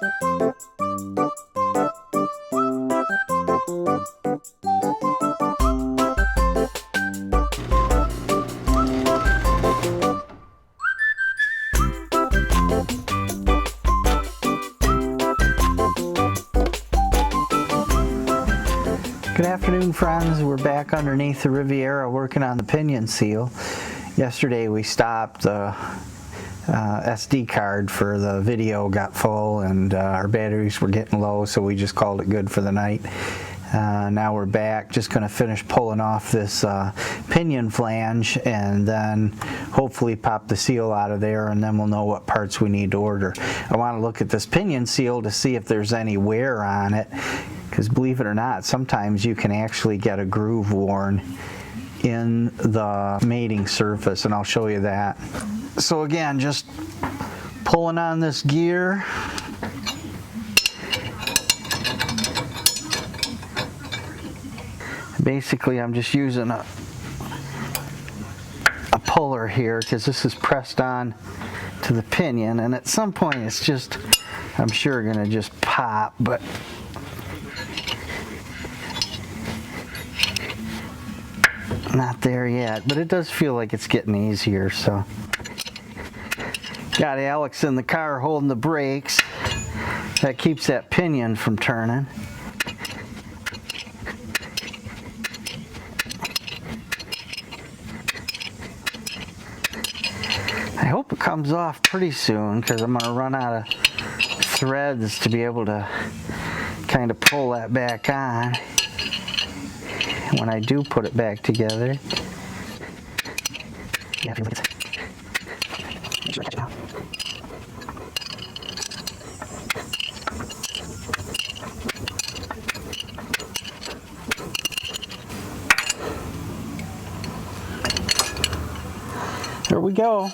Good afternoon, friends. We're back underneath the Riviera working on the pinion seal. Yesterday we stopped. The SD card for the video got full and our batteries were getting low, so we just called it good for the night. Now we're back, just going to finish pulling off this pinion flange and then hopefully pop the seal out of there, and then we'll know what parts we need to order. I want to look at this pinion seal to see if there's any wear on it, because believe it or not, sometimes you can actually get a groove worn in the mating surface, and I'll show you that. So again, just pulling on this gear. Basically, I'm just using a puller here because this is pressed on to the pinion, and at some point it's just, I'm sure, going to just pop, but not there yet. But it does feel like it's getting easier. So got Alex in the car holding the brakes. That keeps that pinion from turning. I hope it comes off pretty soon, because I'm going to run out of threads to be able to kind of pull that back on when I do put it back together. Yeah, make sure I catch it out. There we go.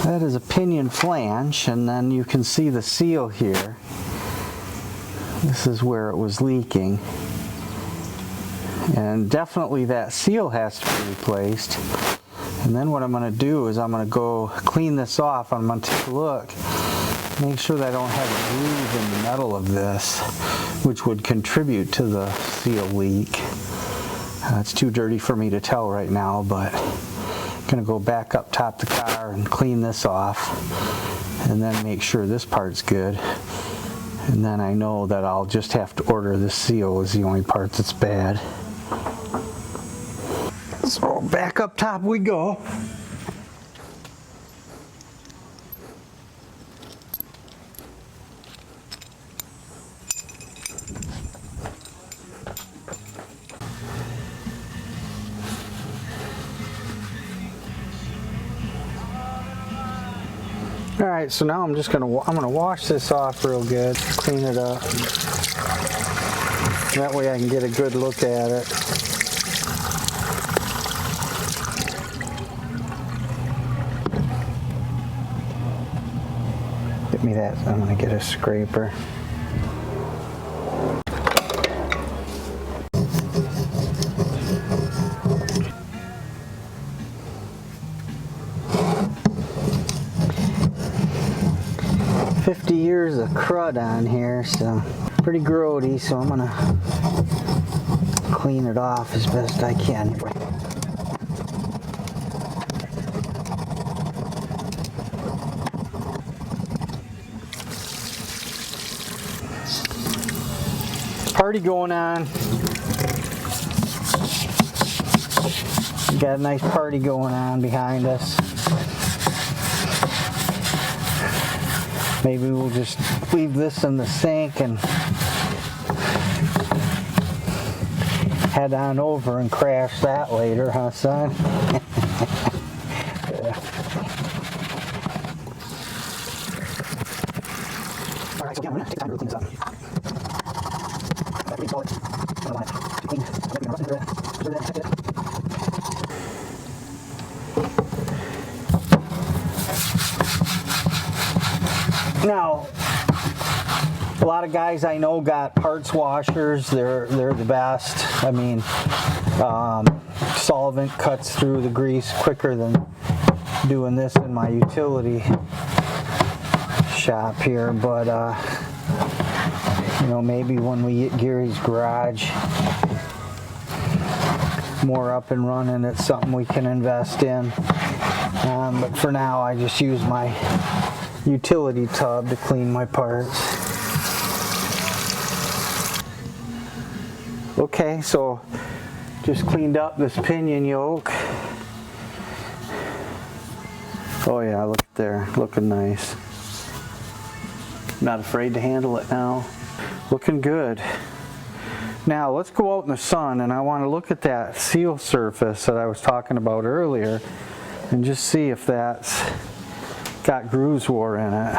That is a pinion flange, and then you can see the seal here. This is where it was leaking. And definitely that seal has to be replaced. And then what I'm going to do is I'm going to go clean this off. I'm going to take a look, make sure that I don't have a groove in the metal of this, which would contribute to the seal leak. It's too dirty for me to tell right now, but I'm going to go back up top the car and clean this off, and then make sure this part's good. And then I know that I'll just have to order this seal, is the only part that's bad. So back up top we go. All right, so now I'm gonna wash this off real good, clean it up. That way I can get a good look at it. Get me that. I'm gonna get a scraper. Years of crud on here, so pretty grody, so I'm gonna clean it off as best I can. Party going on. We got a nice party going on behind us. Maybe we'll just leave this in the sink and head on over and crash that later, huh, son? All right, so again, we're going to take time to clean this up. Now, a lot of guys I know got parts washers. They're the best. I mean, solvent cuts through the grease quicker than doing this in my utility shop here, but you know, maybe when we get Gary's garage more up and running, it's something we can invest in. But for now, I just use my utility tub to clean my parts. Okay, so just cleaned up this pinion yoke. Oh yeah, look there, looking nice. Not afraid to handle it now. Looking good. Now let's go out in the sun, and I want to look at that seal surface that I was talking about earlier and just see if that's got grooves wore in it.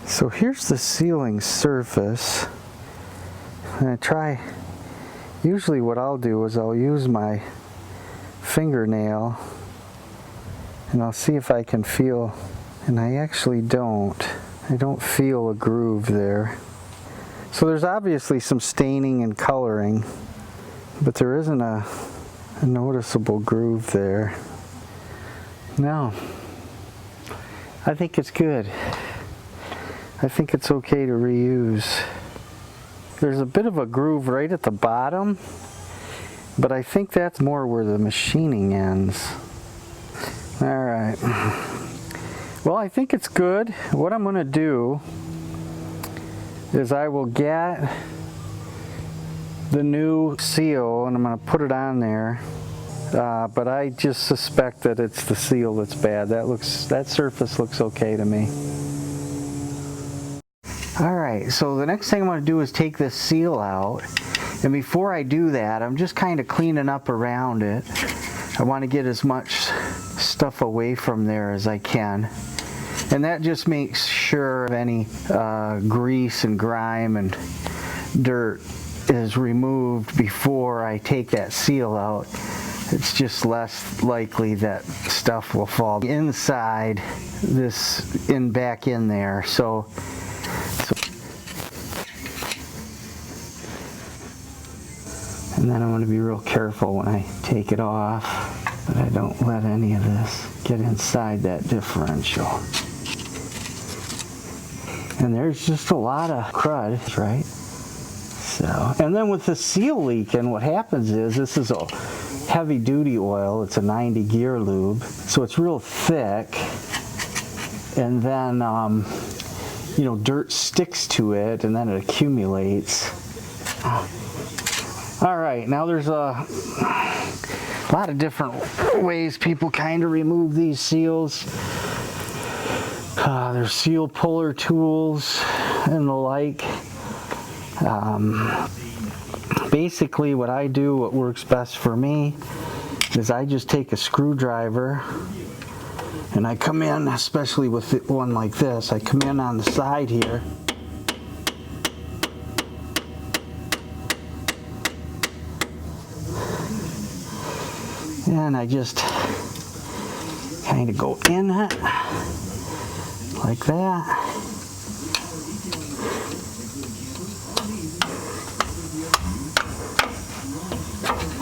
So here's the sealing surface. And usually what I'll do is I'll use my fingernail and I'll see if I can feel, and I actually don't. I don't feel a groove there. So there's obviously some staining and coloring, but there isn't a noticeable groove there. No, I think it's good. I think it's okay to reuse. There's a bit of a groove right at the bottom, but I think that's more where the machining ends. All right. Well, I think it's good. What I'm going to do is I will get the new seal and I'm going to put it on there. But I just suspect that it's the seal that's bad. That surface looks okay to me. Alright, so the next thing I'm going to do is take this seal out, and before I do that, I'm just kind of cleaning up around it. I want to get as much stuff away from there as I can, and that just makes sure any grease and grime and dirt is removed before I take that seal out. It's just less likely that stuff will fall inside this, back in there. So and then I want to be real careful when I take it off that I don't let any of this get inside that differential. And there's just a lot of crud, right? So, and then with the seal leaking, what happens is this is a heavy duty oil. It's a 90 gear lube, so it's real thick. And then, you know, dirt sticks to it and then it accumulates. All right, now there's a lot of different ways people kind of remove these seals. There's seal puller tools and the like. Basically what I do, what works best for me, is I just take a screwdriver and I come in, especially with one like this, I come in on the side here. And I just kind of go in it like that.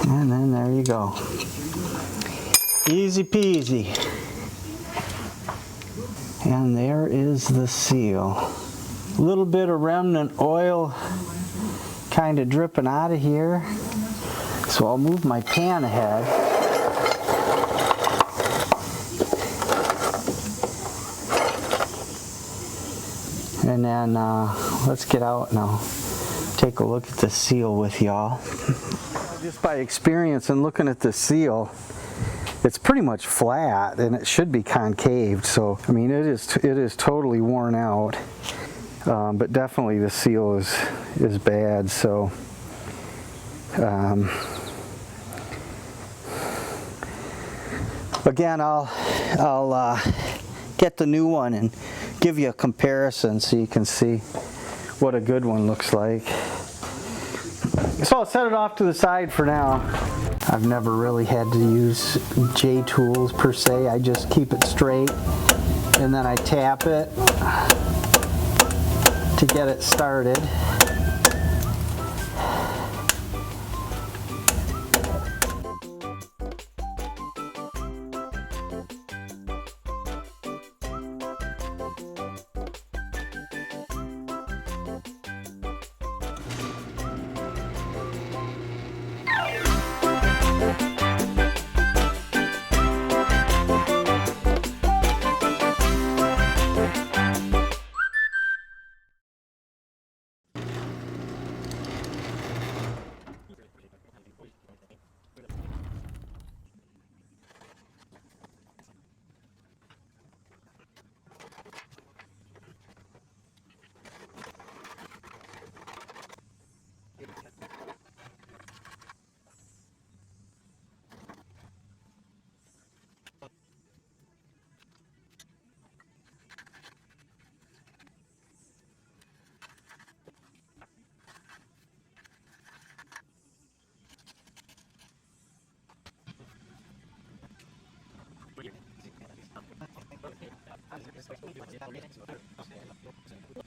And then there you go. Easy peasy. And there is the seal. A little bit of remnant oil kind of dripping out of here. So I'll move my pan ahead. And then let's get out and I'll take a look at the seal with y'all. Just by experience and looking at the seal, it's pretty much flat and it should be concaved. So I mean, it is totally worn out, but definitely the seal is bad. So again, I'll get the new one and give you a comparison so you can see what a good one looks like. So I'll set it off to the side for now. I've never really had to use J-tools per se. I just keep it straight and then I tap it to get it started. Thank you.